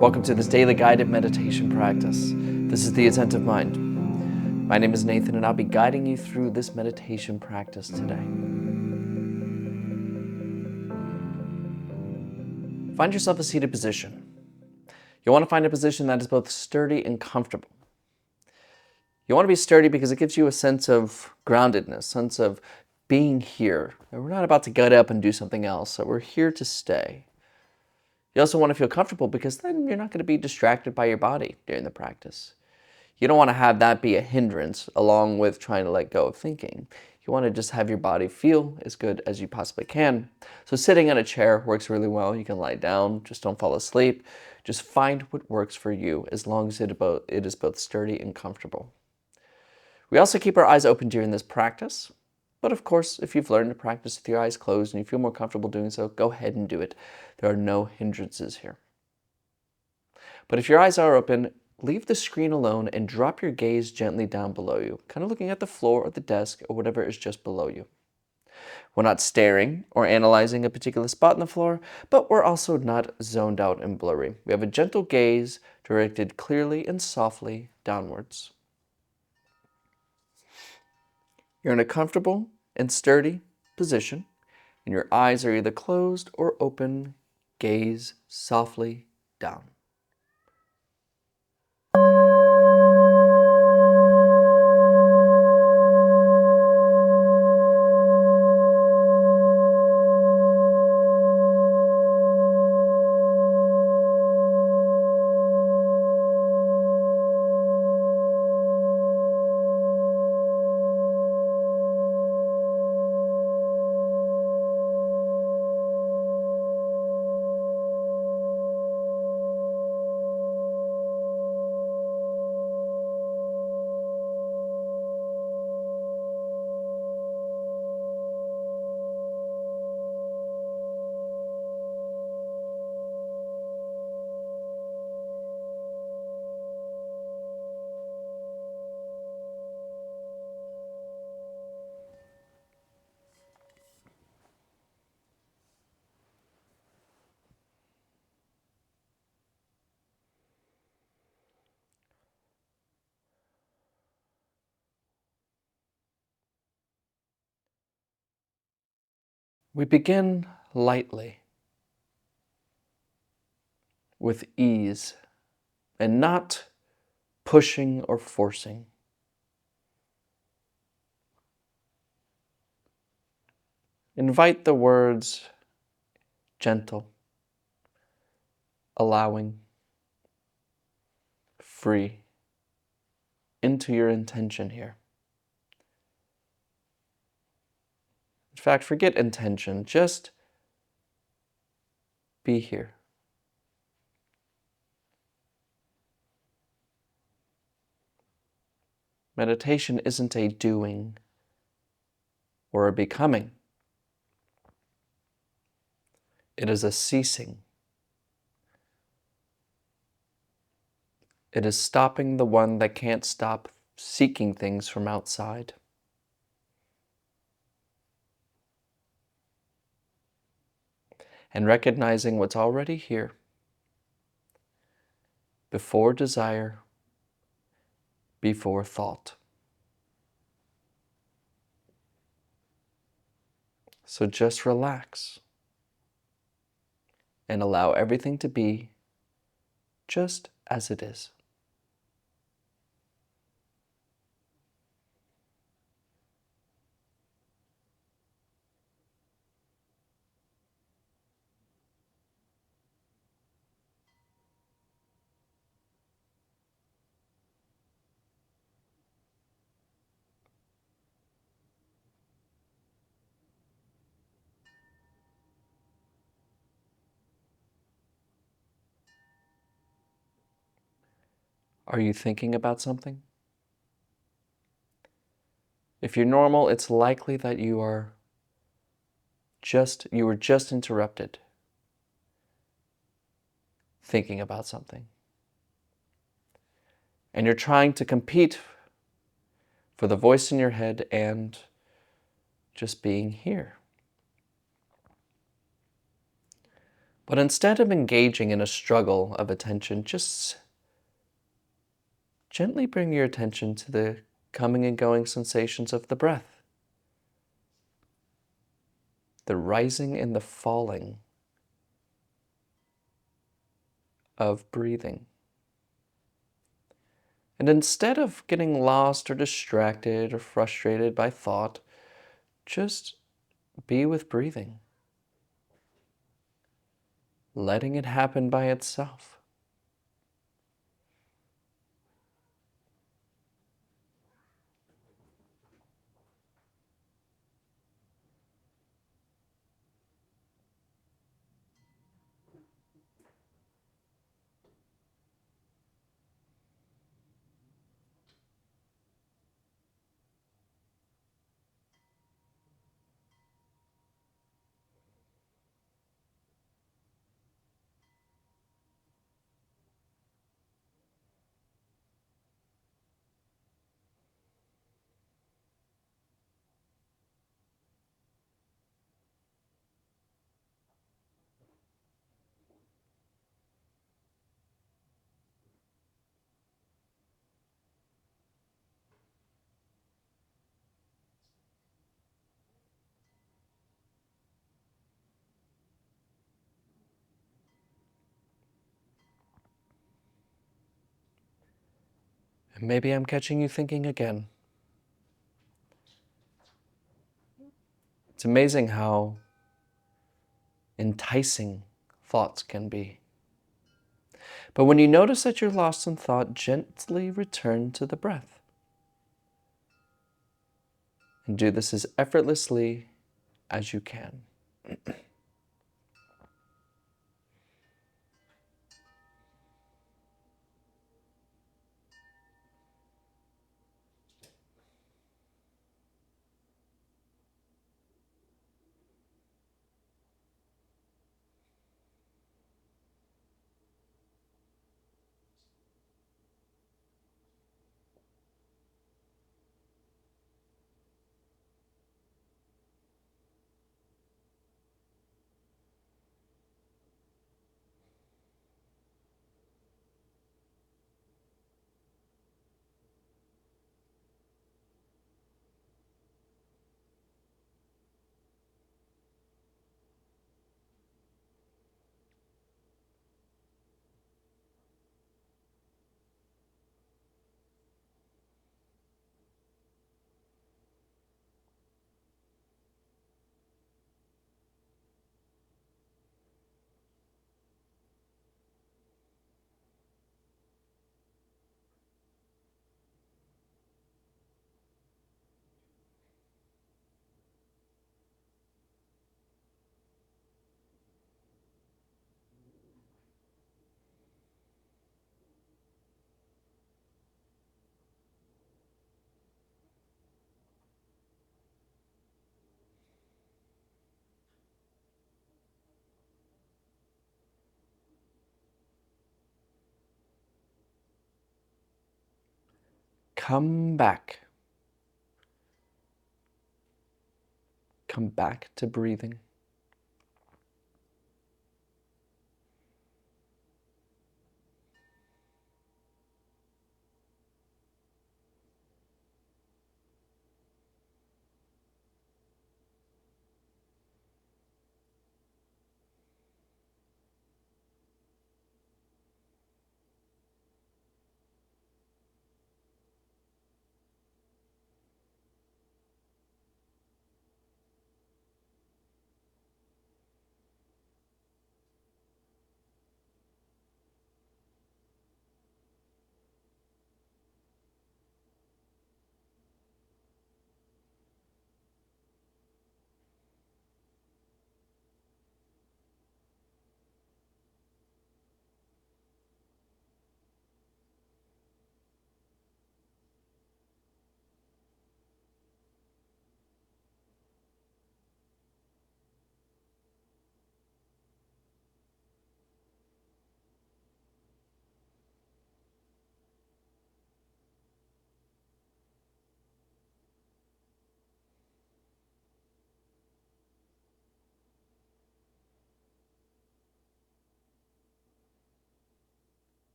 Welcome to this daily guided meditation practice. This is the Attentive Mind. My name is Nathan and I'll be guiding you through this meditation practice today. Find yourself a seated position. You'll want to find a position that is both sturdy and comfortable. You want to be sturdy because it gives you a sense of groundedness, sense of being here. And we're not about to get up and do something else, so we're here to stay. You also want to feel comfortable because then you're not going to be distracted by your body during the practice. You don't want to have that be a hindrance along with trying to let go of thinking. You want to just have your body feel as good as you possibly can. So sitting in a chair works really well. You can lie down, just don't fall asleep. Just find what works for you as long as it is both sturdy and comfortable. We also keep our eyes open during this practice. But of course, if you've learned to practice with your eyes closed and you feel more comfortable doing so, go ahead and do it. There are no hindrances here. But if your eyes are open, leave the screen alone and drop your gaze gently down below you, kind of looking at the floor or the desk or whatever is just below you. We're not staring or analyzing a particular spot on the floor, but we're also not zoned out and blurry. We have a gentle gaze directed clearly and softly downwards. You're in a comfortable and sturdy position, and your eyes are either closed or open. Gaze softly down. We begin lightly, with ease, and not pushing or forcing. Invite the words gentle, allowing, free into your intention here. In fact, forget intention, just be here. Meditation isn't a doing or a becoming. It is a ceasing. It is stopping the one that can't stop seeking things from outside. And recognizing what's already here, before desire, before thought. So just relax and allow everything to be just as it is. Are you thinking about something? If you're normal, it's likely that you were just interrupted thinking about something. And you're trying to compete for the voice in your head and just being here. But instead of engaging in a struggle of attention, just gently bring your attention to the coming and going sensations of the breath, the rising and the falling of breathing. And instead of getting lost or distracted or frustrated by thought, just be with breathing, letting it happen by itself. And maybe I'm catching you thinking again. It's amazing how enticing thoughts can be. But when you notice that you're lost in thought, gently return to the breath. And do this as effortlessly as you can. Come back. Come back to breathing.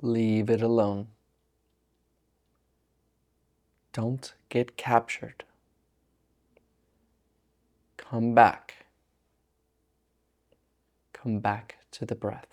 Leave it alone. Don't get captured. Come back. Come back to the breath.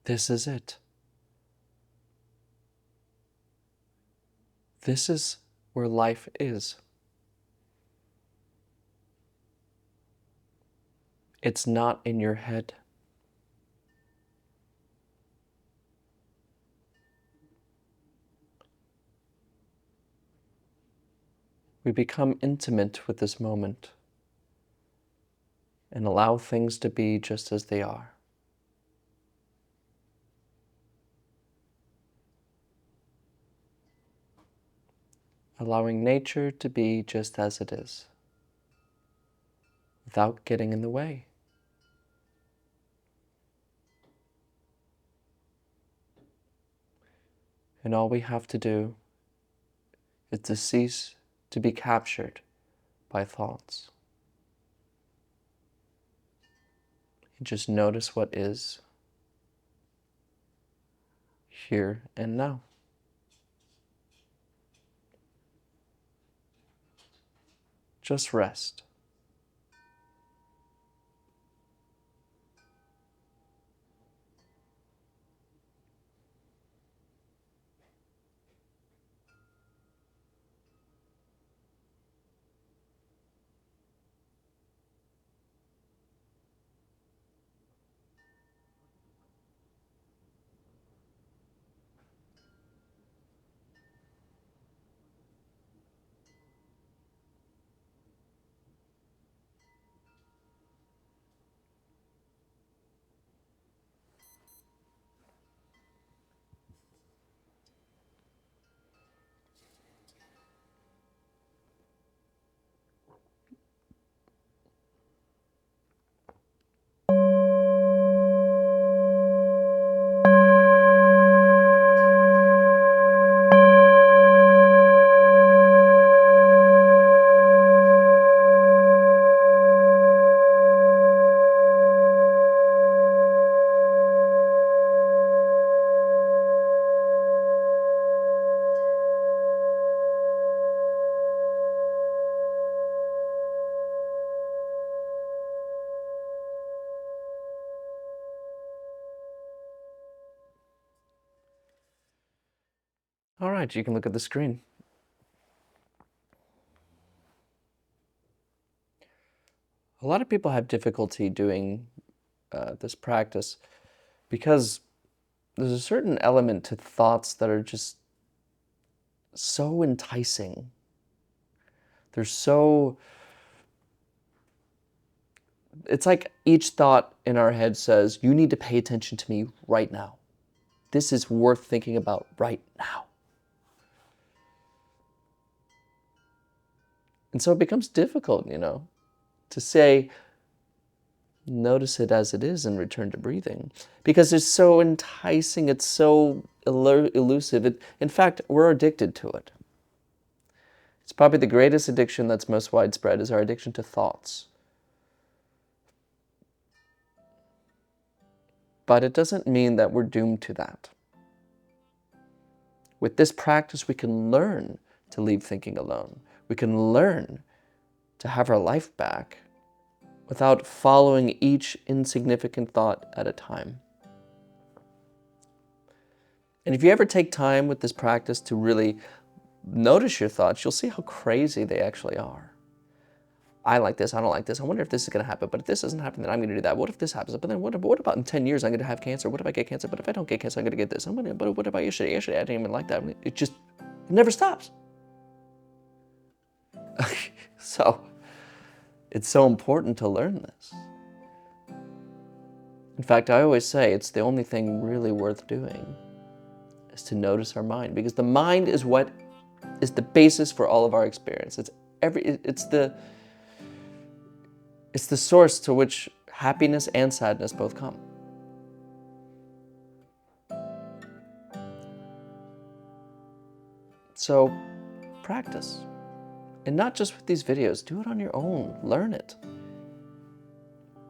This is it. This is where life is. It's not in your head. We become intimate with this moment and allow things to be just as they are. Allowing nature to be just as it is, without getting in the way. And all we have to do is to cease to be captured by thoughts. And just notice what is here and now. Just rest. All right, you can look at the screen. A lot of people have difficulty doing this practice because there's a certain element to thoughts that are just so enticing. They're so... It's like each thought in our head says, you need to pay attention to me right now. This is worth thinking about right now. And so it becomes difficult, to say, notice it as it is and return to breathing. Because it's so enticing, it's so elusive. In fact, we're addicted to it. It's probably the greatest addiction that's most widespread is our addiction to thoughts. But it doesn't mean that we're doomed to that. With this practice, we can learn to leave thinking alone. We can learn to have our life back without following each insignificant thought at a time. And if you ever take time with this practice to really notice your thoughts, you'll see how crazy they actually are. I like this, I don't like this, I wonder if this is going to happen, but if this doesn't happen, then I'm going to do that. What if this happens? But then what about in 10 years I'm going to have cancer? What if I get cancer? But if I don't get cancer, I'm going to get this. But what about yesterday? Yesterday I didn't even like that. It never stops. So, it's so important to learn this. In fact, I always say it's the only thing really worth doing is to notice our mind, because the mind is what is the basis for all of our experience. It's the source to which happiness and sadness both come. So, practice. And not just with these videos, do it on your own, learn it.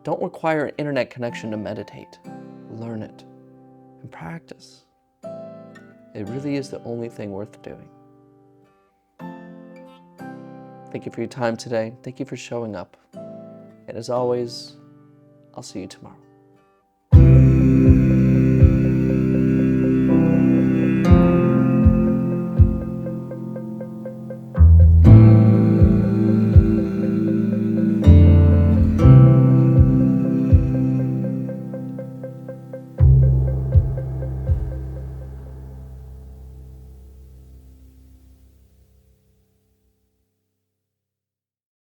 Don't require an internet connection to meditate. Learn it and practice. It really is the only thing worth doing. Thank you for your time today. Thank you for showing up. And as always, I'll see you tomorrow.